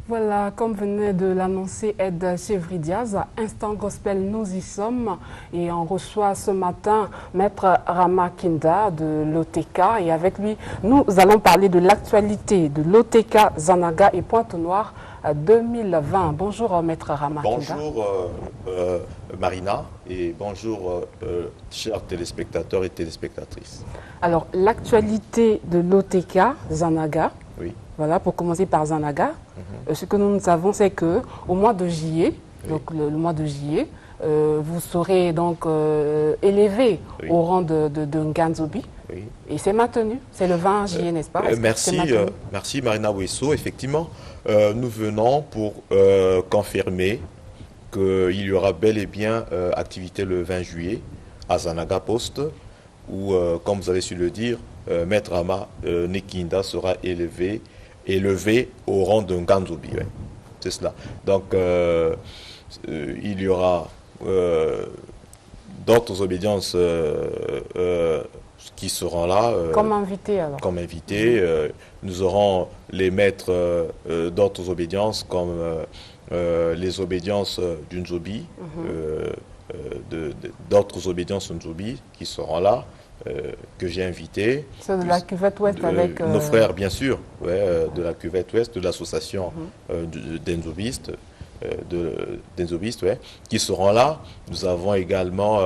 Voilà, comme venait de l'annoncer Ed Chevridiaz, Instant Gospel, nous y sommes et on reçoit ce matin Maître Rama Kinda de l'OTK et avec lui, nous allons parler de l'actualité de l'OTK Zanaga et Pointe-Noire 2020. Bonjour Maître Rama Kinda. Bonjour Marina et bonjour chers téléspectateurs et téléspectatrices. Alors, l'actualité de l'OTK Zanaga. Oui. Voilà, pour commencer par Zanaga, ce que nous savons, c'est qu'au mois de juillet, donc le mois de juillet, vous serez donc élevé au rang de Nganzobi. Oui. Et c'est maintenu, c'est le 20 juillet, n'est-ce pas? Merci Marina Ouesso. Effectivement, nous venons pour confirmer qu'il y aura bel et bien activité le 20 juillet à Zanaga Poste, où, comme vous avez su le dire, Maître Rama Nekinda sera élevé au rang d'un Nganzobi. Ouais. C'est cela. Donc, il y aura d'autres obédiences qui seront là. Comme invités alors. Comme invités. Nous aurons les maîtres d'autres obédiences comme les obédiences d'Unzobi, d'autres obédiences Unzobi qui seront là. Que j'ai invité. C'est de la cuvette ouest avec... Nos frères, bien sûr, de la cuvette ouest, de l'association d'Enzobistes, qui seront là. Nous avons également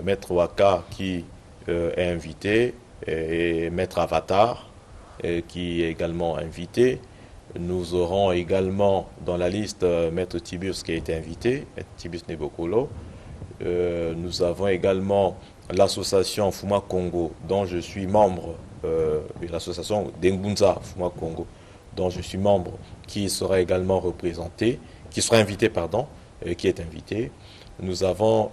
Maître Waka qui est invité, et Maître Avatar qui est également invité. Nous aurons également dans la liste Maître Tibius qui a été invité, Maître Tibius Nebokolo. Nous avons également l'association Fuma Congo, dont je suis membre, l'association Dengunza Fuma Congo, dont je suis membre, qui sera également représenté, qui sera invité, pardon, qui est invité. Nous avons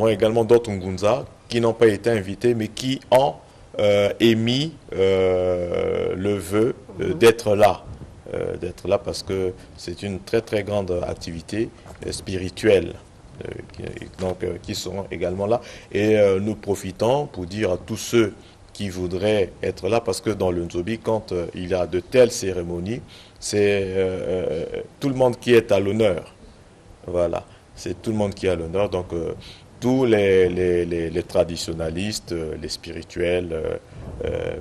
également d'autres Ngunza qui n'ont pas été invités, mais qui ont émis le vœu d'être là parce que c'est une très très grande activité spirituelle. Qui seront également là. Et nous profitons pour dire à tous ceux qui voudraient être là, parce que dans le Nzobi, quand il y a de telles cérémonies, c'est tout le monde qui est à l'honneur. Voilà, c'est tout le monde qui est à l'honneur. Donc, tous les traditionalistes, les spirituels,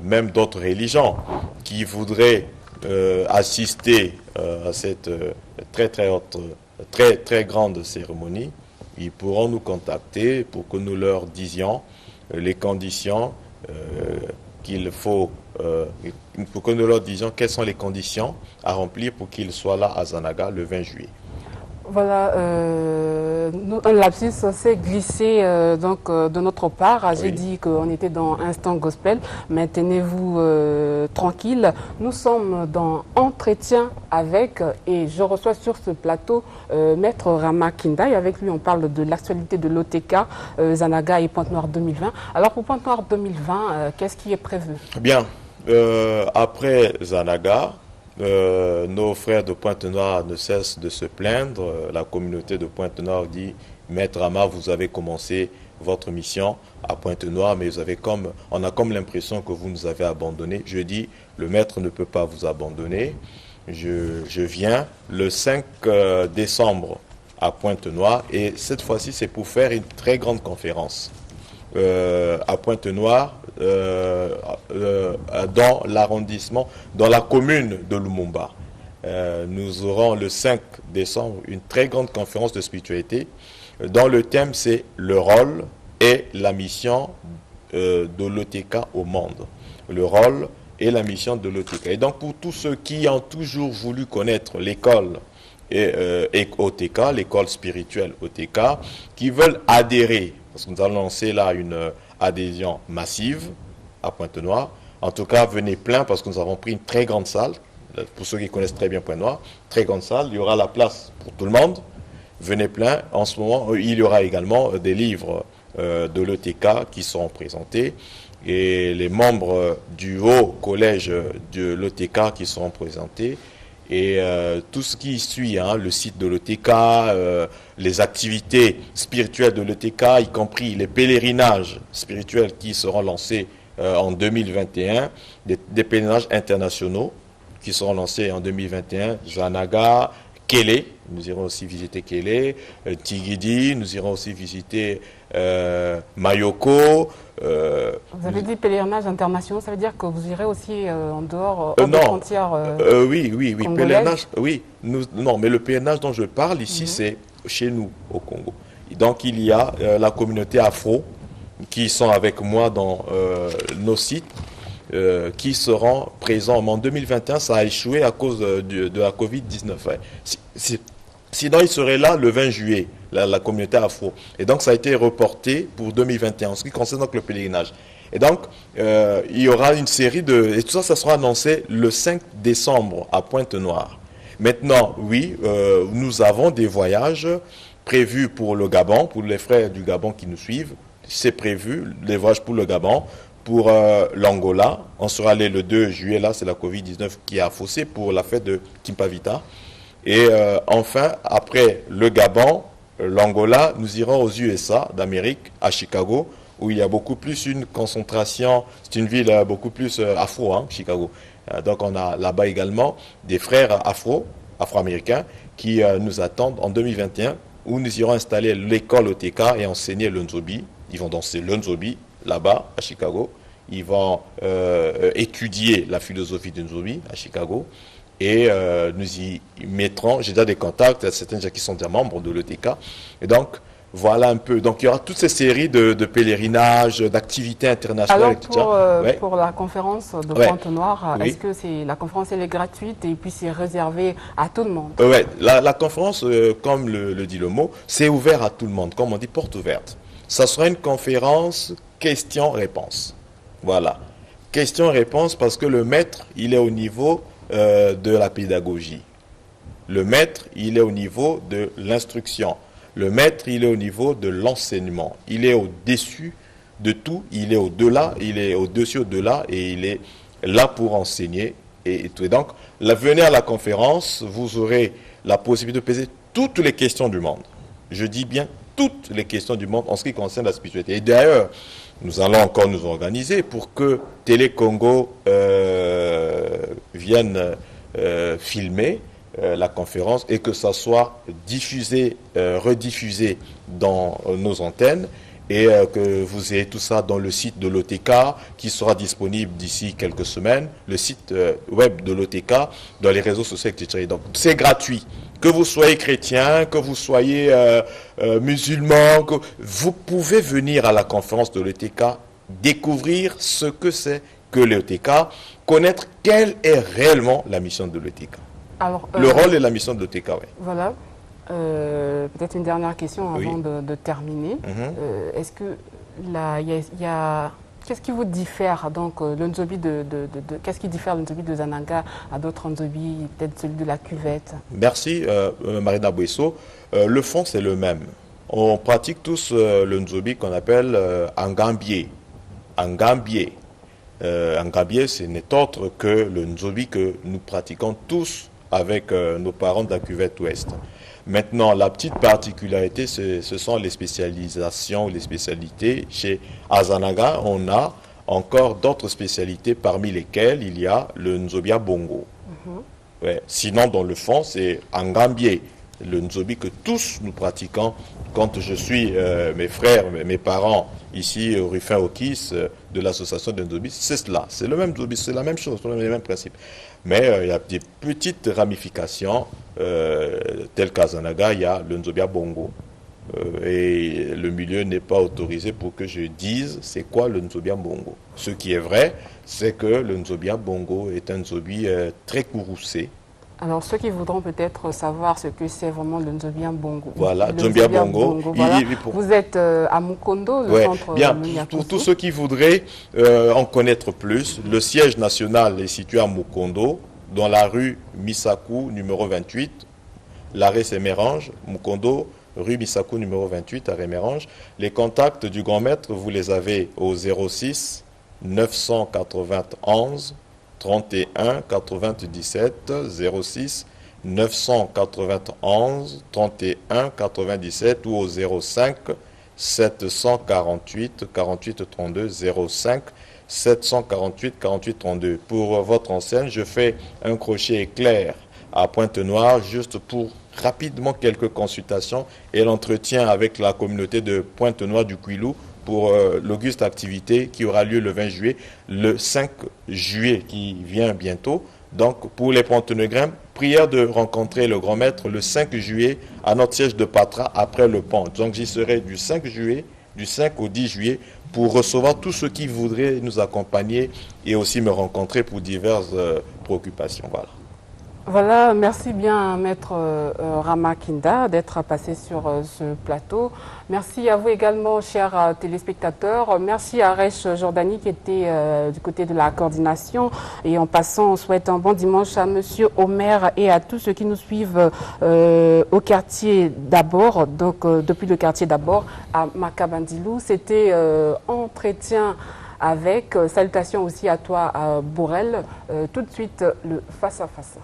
même d'autres religions qui voudraient assister à cette très très grande cérémonie, ils pourront nous contacter pour que nous leur disions les conditions qu'il faut, pour que nous leur disions quelles sont les conditions à remplir pour qu'ils soient là à Zanaga le 20 juillet. Voilà, un lapsus s'est glissé de notre part. J'ai dit qu'on était dans Instant Gospel, mais tenez-vous tranquille. Nous sommes dans Entretien avec, et je reçois sur ce plateau Maître Rama Kinda. Et avec lui, on parle de l'actualité de l'OTK, Zanaga et Pointe-Noire 2020. Alors pour Pointe-Noire 2020, qu'est-ce qui est prévu? Bien, après Zanaga, nos frères de Pointe-Noire ne cessent de se plaindre. La communauté de Pointe-Noire dit « Maître Rama, vous avez commencé votre mission à Pointe-Noire, mais on a comme l'impression que vous nous avez abandonnés. » Je dis « Le maître ne peut pas vous abandonner. » Je viens le 5 décembre à Pointe-Noire et cette fois-ci, c'est pour faire une très grande conférence à Pointe-Noire, dans l'arrondissement, dans la commune de Lumumba. Nous aurons le 5 décembre une très grande conférence de spiritualité dont le thème c'est le rôle et la mission de l'OTK au monde. Le rôle et la mission de l'OTK. Et donc pour tous ceux qui ont toujours voulu connaître l'école et OTK, l'école spirituelle OTK, qui veulent adhérer, parce que nous allons lancer là une adhésion massive à Pointe-Noire. En tout cas, venez plein parce que nous avons pris une très grande salle. Pour ceux qui connaissent très bien Pointe-Noire, très grande salle. Il y aura la place pour tout le monde. venez plein. En ce moment, il y aura également des livres de l'ETK qui seront présentés et les membres du haut collège de l'ETK qui seront présentés. Et tout ce qui suit, hein, le site de l'ETK, les activités spirituelles de l'ETK, y compris les pèlerinages spirituels qui seront lancés en 2021, des pèlerinages internationaux qui seront lancés en 2021, Zanaga, Kélé, nous irons aussi visiter Kélé, Tigidi, nous irons aussi visiter Mayoko. Vous avez dit pèlerinage international, ça veut dire que vous irez aussi en dehors, hors des non, frontières oui, pèlerinage, oui. Non, mais le pèlerinage dont je parle ici, c'est chez nous, au Congo. Donc, il y a la communauté afro qui sont avec moi dans nos sites, qui seront présents. Mais en 2021, ça a échoué à cause de la Covid-19. Sinon, ils seraient là le 20 juillet, la communauté afro. Et donc, ça a été reporté pour 2021, en ce qui concerne donc le pèlerinage. Et donc, il y aura une série de... Et tout ça, ça sera annoncé le 5 décembre à Pointe-Noire. Maintenant, oui, nous avons des voyages prévus pour le Gabon, pour les frères du Gabon qui nous suivent. C'est prévu, les voyages pour le Gabon. Pour l'Angola, on sera allé le 2 juillet, là c'est la Covid-19 qui a faussé pour la fête de Kimpavita. Et enfin, après le Gabon, l'Angola, nous irons aux USA d'Amérique, à Chicago, où il y a beaucoup plus une concentration, c'est une ville beaucoup plus afro, hein, Chicago. Donc on a là-bas également des frères afro-américains qui nous attendent en 2021, où nous irons installer l'école OTK et enseigner le Nzobi. Ils vont danser le Nzobi là-bas, à Chicago. Ils vont étudier la philosophie de Nzobi à Chicago. Et nous y mettrons, j'ai déjà des contacts, il y a certains qui sont déjà membres de l'ETK. Et donc, voilà un peu. Donc, il y aura toutes ces séries de pèlerinages, d'activités internationales, etc. Pour la conférence de Pointe-Noire, est-ce que la conférence elle est gratuite et puis c'est réservé à tout le monde? Oui, la conférence, comme le dit le mot, c'est ouvert à tout le monde, comme on dit, porte ouverte. Ça sera une conférence questions-réponses. Voilà. Questions-réponses parce que le maître, il est au niveau de la pédagogie. Le maître, il est au niveau de l'instruction. Le maître, il est au niveau de l'enseignement. Il est au-dessus de tout, il est au-delà, il est au-dessus, au-delà, et il est là pour enseigner. Et tout. Et donc, venez à la conférence, vous aurez la possibilité de poser toutes les questions du monde. Je dis bien toutes les questions du monde en ce qui concerne la spiritualité. Et d'ailleurs, nous allons encore nous organiser pour que Télé Congo vienne filmer la conférence et que ça soit diffusé, rediffusé dans nos antennes et que vous ayez tout ça dans le site de l'OTK qui sera disponible d'ici quelques semaines, le site web de l'OTK, dans les réseaux sociaux, etc. Donc c'est gratuit. Que vous soyez chrétien, que vous soyez musulman, que vous pouvez venir à la conférence de l'OTK, découvrir ce que c'est que l'OTK, connaître quelle est réellement la mission de l'OTK. Alors, le rôle et la mission de l'OTK, oui. Voilà. Peut-être une dernière question avant de terminer. Est-ce que qu'est-ce qui vous diffère donc le Nzobi qu'est-ce qui diffère le Nzobi de Zanaga à d'autres Nzobi, peut-être celui de la cuvette? Merci Marina Bouesso. Le fond c'est le même. On pratique tous le Nzobi qu'on appelle Angambié. Angambié. Angambié, ce n'est autre que le Nzobi que nous pratiquons tous avec nos parents de la cuvette ouest. Maintenant, la petite particularité, ce sont les spécialisations, les spécialités. Chez Azanaga, on a encore d'autres spécialités, parmi lesquelles il y a le Nzobia Bongo. Ouais. Sinon, dans le fond, c'est Angambié, le Nzobi que tous nous pratiquons. Quand je suis mes frères, mes parents, ici au Rufin Okis, de l'association de Nzobi, c'est cela. C'est le même Nzobi, c'est la même chose, c'est le même principe. Mais il y a des petites ramifications, telles qu'à Zanaga, il y a le Nzobia Bongo. Et le milieu n'est pas autorisé pour que je dise c'est quoi le Nzobia Bongo. Ce qui est vrai, c'est que le Nzobia Bongo est un Nzobi très courroucé. Alors, ceux qui voudront peut-être savoir ce que c'est vraiment le Nzobia Bongo. Voilà, Nzobia Bongo. Voilà. Vous êtes à Mukondo, le centre bien, pour tous ceux qui voudraient en connaître plus, le siège national est situé à Mukondo, dans la rue Misaku, numéro 28. l'arrêt c'est Mérange, Mukondo, rue Missakou numéro 28 à Rémérange. Les contacts du grand maître, vous les avez au 06 991 31 97 06 991 31 97 ou au 05 748 48 32 05 748 48 32. Pour votre enseigne, je fais un crochet éclair à Pointe-Noire juste pour rapidement quelques consultations et l'entretien avec la communauté de Pointe-Noire du Kouilou pour l'auguste activité qui aura lieu le 20 juillet, le 5 juillet qui vient bientôt. Donc pour les Pontenegrims, prière de rencontrer le grand maître le 5 juillet à notre siège de Patra après le pont. Donc j'y serai du 5 juillet, du 5 au 10 juillet pour recevoir tous ceux qui voudraient nous accompagner et aussi me rencontrer pour diverses préoccupations. Voilà. Voilà, merci bien Maître Rama Kinda d'être passé sur ce plateau. Merci à vous également, chers téléspectateurs. Merci à Rech Jordani qui était du côté de la coordination. Et en passant, on souhaite un bon dimanche à Monsieur Omer et à tous ceux qui nous suivent au quartier d'abord, donc depuis le quartier d'abord à Makabandilou. C'était entretien avec, salutations aussi à toi, à Borel. Tout de suite, le face à face.